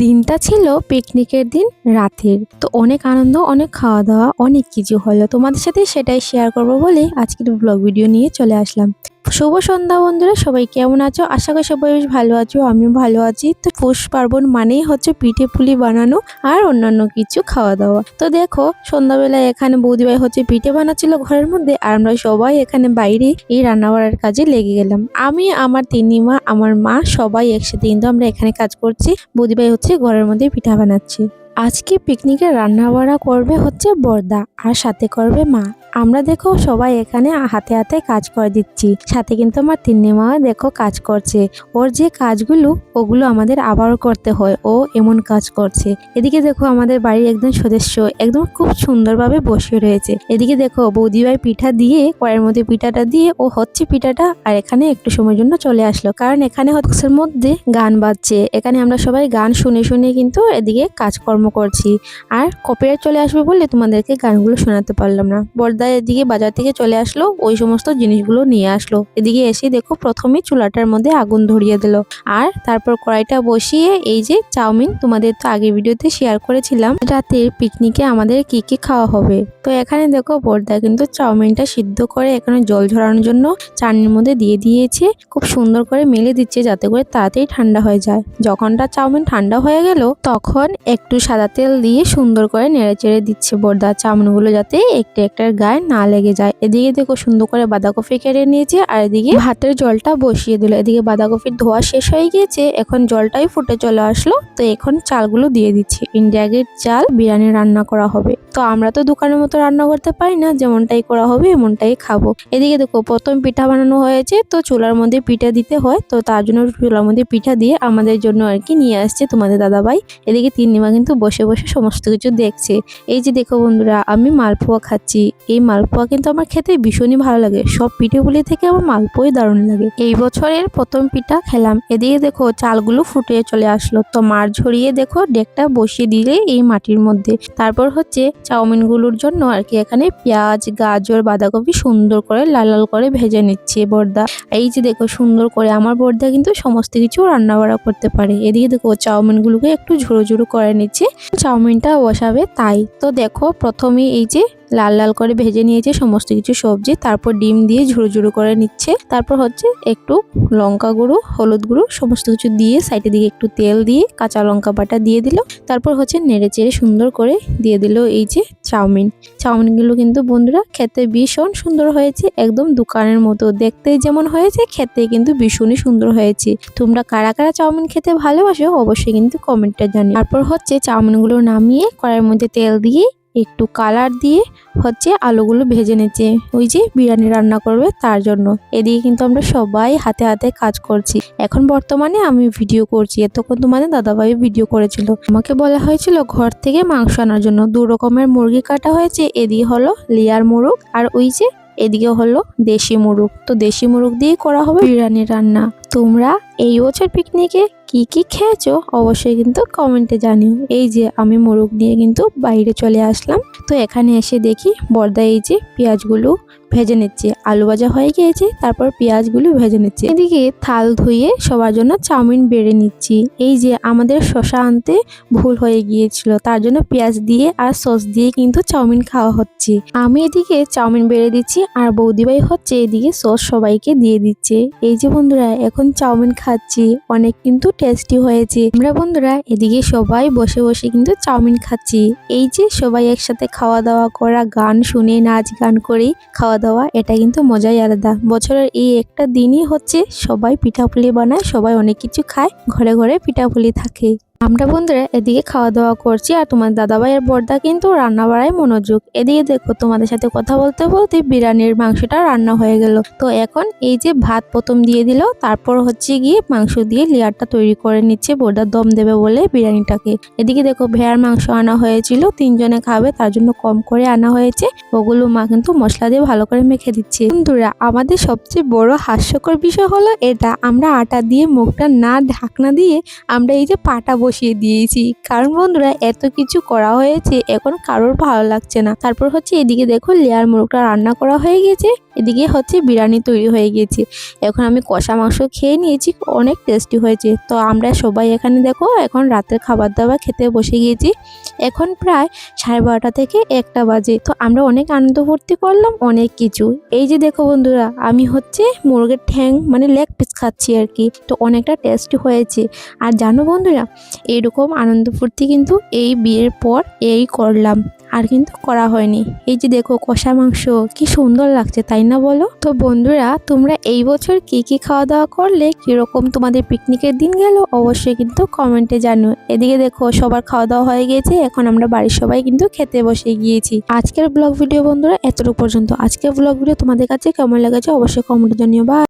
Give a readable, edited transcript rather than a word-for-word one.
দিনটা ছিল পিকনিকের দিন রাতের। তো অনেক আনন্দ, অনেক খাওয়া দাওয়া, অনেক কিছু হলো। তোমাদের সাথে সেটাই শেয়ার করবো বলে আজকের ব্লগ ভিডিও নিয়ে চলে আসলাম। শুভ সন্ধ্যা বন্ধুরা, সবাই কেমন আছো? আশা করি সবাই বেশ ভালো আছো, আমিও ভালো আছি। তো পৌষ পার্বণ মানেই হচ্ছে পিঠে পুলি বানানো আর অন্যান্য কিছু খাওয়া দাওয়া। তো দেখো সন্ধ্যাবেলায় এখানে বৌদিভাই হচ্ছে পিঠে বানাচ্ছিল ঘরের মধ্যে, আর আমরা সবাই এখানে বাইরে এই রান্না বাড়ার কাজে লেগে গেলাম। আমি, আমার তিনিমা, আমার মা সবাই একসাথে কিন্তু আমরা এখানে কাজ করছি। বৌদিভাই হচ্ছে ঘরের মধ্যে পিঠা বানাচ্ছে। আজকে পিকনিকে রান্না বাড়া করবে হচ্ছে বর্দা, আর সাথে করবে মা। আমরা দেখো সবাই এখানে হাতে হাতে কাজ করে দিচ্ছি, সাথে কিন্তু আমার তিন্নিমা দেখো কাজ করছে। ওর যে কাজগুলো ওগুলো আমাদের আবারও করতে হয়, ও এমন কাজ করছে। এদিকে দেখো আমাদের বাড়ির একজন সদস্য একদম খুব সুন্দরভাবে বসে রয়েছে। এদিকে দেখো বৌদিভাই পিঠা দিয়ে কড়াইয়ের মধ্যে পিঠাটা দিয়ে ও হচ্ছে পিঠাটা, আর এখানে একটু সময়ের জন্য চলে আসলো, কারণ এখানে হচ্ছের মধ্যে গান বাজছে। এখানে আমরা সবাই গান শুনে শুনে কিন্তু এদিকে কাজকর্ম করছি। আর কপিরাইট চলে আসবে বলে তোমাদেরকে গানগুলো শোনাতে পারলাম না। বর্দা এদিকে বাজার থেকে চলে আসলো, ওই সমস্ত জিনিসগুলো নিয়ে আসলো। এদিকে এসে দেখো প্রথমে চুলাটার মধ্যে আগুন ধরিয়ে দিল, আর তারপর কড়াইটা বসিয়ে এই যে চাউমিন, তোমাদের তো আগের ভিডিওতে শেয়ার করেছিলাম রাতের পিকনিকে আমাদের কি কি খাওয়া হবে। তো এখানে দেখো বর্দা কিন্তু চাউমিনটা সিদ্ধ করে এখানে জল ঝরানোর জন্য চাটনির মধ্যে দিয়ে দিয়েছে। খুব সুন্দর করে মেলে দিচ্ছে যাতে করে তাড়াতাড়ি ঠান্ডা হয়ে যায়। যখনটা চাউমিন ঠান্ডা হয়ে গেল তখন একটু সাদা তেল দিয়ে সুন্দর করে নেড়ে চেড়ে দিচ্ছে বর্দা চাউমিনগুলো, যাতে একটা একটার গায়ে না লেগে যায়। এদিকে দেখো সুন্দর করে বাঁধাকপি কেটে নিয়েছে, আর এদিকে ভাতের জলটা বসিয়ে দিল। এদিকে বাঁধাকপির ধোয়া শেষ হয়ে গিয়েছে, এখন জলটাই ফুটে চলে আসলো। তো এখন চালগুলো দিয়ে দিচ্ছি। ইন্ডিয়া গেট চাল বিরিয়ানি রান্না করা হবে। তো আমরা তো দোকানের মতো রান্না করতে পারি না, যেমনটাই করা হবে এমনটাই খাবো। এদিকে দেখো প্রথম পিঠা বানানো হয়েছে, তো চুলার মধ্যে পিঠা দিতে হয়, তো তার জন্য চুলার মধ্যে পিঠা দিয়ে আমাদের জন্য আর কি নিয়ে আসছে তোমাদের দাদাভাই। এদিকে তিন্নিমা কিন্তু বসে বসে সমস্ত কিছু দেখছে। এই যে দেখো বন্ধুরা, আমি মালপোয়া খাচ্ছি। এই মালপোয়া কিন্তু আমার খেতে ভীষণই ভালো লাগে। সব পিঠেগুলি থেকে আমার মালপোয়াই দারুণ লাগে। এই বছরের প্রথম পিঠা খেলাম। এদিকে দেখো চালগুলো ফুটে চলে আসলো, তো মার ঝরিয়ে দেখো ডেকটা বসিয়ে দিলে এই মাটির মধ্যে। তারপর হচ্ছে চাউমিনগুলোর জন্য আর কি এখানে পেঁয়াজ, গাজর, বাঁধাকপি সুন্দর করে লাল লাল করে ভেজে নিচ্ছে বর্দা। এই যে দেখো সুন্দর করে আমার বর্দা কিন্তু সমস্ত কিছু রান্না বাড়া করতে পারে। এদিকে দেখো চাউমিনগুলোকে একটু ঝুড়ো ঝুড়ো করে নিচ্ছে, চাউমিনটা বসাবে তাই। তো দেখো প্রথমে এই যে লাল লাল করে ভেজে নিয়েছে সমস্ত কিছু সবজি, তারপর ডিম দিয়ে ঝুড়ো ঝুড়ো করে নিচ্ছে। তারপর হচ্ছে একটু লঙ্কা গুঁড়ো, হলুদ গুঁড়ো সমস্ত কিছু দিয়ে সাইডের দিকে একটু তেল দিয়ে কাঁচা লঙ্কা বাটা দিয়ে দিল। তারপর হচ্ছে নেড়ে চেড়ে সুন্দর করে দিয়ে দিল এই যে চাউমিনগুলো কিন্তু বন্ধুরা খেতে ভীষণ সুন্দর হয়েছে, একদম দোকানের মতো দেখতে যেমন হয়েছে খেতে কিন্তু ভীষণই সুন্দর হয়েছে। তোমরা কারা কারা চাউমিন খেতে ভালোবাসো অবশ্যই কিন্তু কমেন্টে জানিও। তারপর হচ্ছে চাউমিনগুলো নামিয়ে কড়াইয়ের মধ্যে তেল দিয়ে একটু কালার দিয়ে হচ্ছে আলুগুলো ভেজে নিচ্ছে, ওই যে বিরিয়ানি রান্না করবে তার জন্য। এদিকে কিন্তু আমরা সবাই হাতে হাতে কাজ করছি। এখন বর্তমানে আমি ভিডিও করছি, এতক্ষণ তোমাদের দাদাভাই ভিডিও করেছিল। আমাকে বলা হয়েছিল ঘর থেকে মাংস আনার জন্য। 2 রকমের মুরগি কাটা হয়েছে, এদিকে হলো লেয়ার মোরগ, আর ওই যে এদিকে হলো দেশি মোরগ। তো দেশি মোরগ দিয়ে করা হবে বিরিয়ানি রান্না। তোমরা এই বছর পিকনিকে কি কি খেয়েছো অবশ্যই কিন্তু কমেন্টে জানিও। এই যে আমি মোরগ নিয়ে কিন্তু বাইরে চলে আসলাম। তো এখানে এসে দেখি বর্দা এই যে পেঁয়াজগুলো ভেজে নিচ্ছে, আলু ভাজা হয়ে গিয়েছে, তারপর পেঁয়াজগুলো ভেজে নিচ্ছে। এদিকে থাল ধুয়ে সবার জন্য চাউমিন বেড়ে নিচ্ছি। এই যে আমাদের শসা আনতে ভুল হয়ে গিয়েছিল, তার জন্য পেঁয়াজ দিয়ে আর সস দিয়ে কিন্তু চাউমিন খাওয়া হচ্ছে। আমি এদিকে চাউমিন বেড়ে দিচ্ছি, আর বৌদিভাই হচ্ছে এদিকে সস সবাইকে দিয়ে দিচ্ছে। এই যে বন্ধুরা এখন চাউমিন খাচ্ছি, অনেক কিন্তু টেস্টি হয়েছে। আমরা বন্ধুরা এদিকে সবাই বসে বসে কিন্তু চাউমিন খাচ্ছি। এই যে সবাই একসাথে খাওয়া দাওয়া করা, গান শুনে নাচ গান করে খাওয়া দাওয়া, এটা কিন্তু মজাই আলাদা। বছরের এই একটা দিনই হচ্ছে সবাই পিঠাপুলি বানায়, সবাই অনেক কিছু খায়, ঘরে ঘরে পিঠাপুলি থাকে। আমরা বন্ধুরা এদিকে খাওয়া দাওয়া করছি, আর তোমার দাদাভাই আর বর্দা কিন্তু রান্না বাড়ায় মনোযোগ। এদিকে দেখো তোমাদের সাথে কথা বলতে বলতে বিরিয়ানির মাংসটা রান্না হয়ে গেল। তো এখন এই যে ভাত প্রথম দিয়ে দিল, তারপর হচ্ছে গিয়ে মাংস দিয়ে লেয়ারটা তৈরি করে নিচ্ছে বর্দা দম দেবে বলে বিরিয়ানিটাকে। এদিকে দেখো ভেড়ার মাংস আনা হয়েছিল, 3 জনে খাবে তার জন্য কম করে আনা হয়েছে। ওগুলো মা কিন্তু মশলা দিয়ে ভালো করে মেখে দিচ্ছে। বন্ধুরা আমাদের সবচেয়ে বড় হাস্যকর বিষয় হলো এটা, আমরা আটা দিয়ে মুখটা না ঢাকনা দিয়ে আমরা এই যে পাটা বসিয়ে দিয়েছি, কারণ বন্ধুরা এত কিছু করা হয়েছে এখন কারোর ভালো লাগছে না। তারপর হচ্ছে এদিকে দেখো লেয়ার মোরগটা রান্না করা হয়ে গেছে। এদিকে হচ্ছে বিরিয়ানি তৈরি হয়ে গেছে। এখন আমি কষা মাংস খেয়ে নিয়েছি, অনেক টেস্টি হয়েছে। তো আমরা সবাই এখানে দেখো এখন রাতের খাবার দাবার খেতে বসে গিয়েছি। এখন প্রায় 12:30 থেকে 1টা বাজে। তো আমরা অনেক আনন্দ ফুর্তি করলাম, অনেক কিছু। এই যে দেখো বন্ধুরা, আমি হচ্ছে মুরগির ঠ্যাং মানে লেগ পিস খাচ্ছি আর কি। তো অনেকটা টেস্টি হয়েছে। আর জানো বন্ধুরা, এইরকম আনন্দ ফুর্তি কিন্তু এই বিয়ের পর করলাম, আর কিন্তু করা হয়নি। এই যে দেখো কষা মাংস, কি সুন্দর লাগছে তাই না বলো? তো বন্ধুরা, তোমরা এই বছর কি কি খাওয়া দাওয়া করলে, কিরকম তোমাদের পিকনিকের দিন গেল, অবশ্যই কিন্তু কমেন্টে জানো। এদিকে দেখো সবার খাওয়া দাওয়া হয়ে গিয়েছে, এখন আমরা বাড়ির সবাই কিন্তু খেতে বসে গিয়েছি। আজকের ব্লগ ভিডিও বন্ধুরা এতটুকু পর্যন্ত। আজকের ব্লগ ভিডিও তোমাদের কাছে কেমন লেগেছে অবশ্যই কমেন্টে জানিও। বা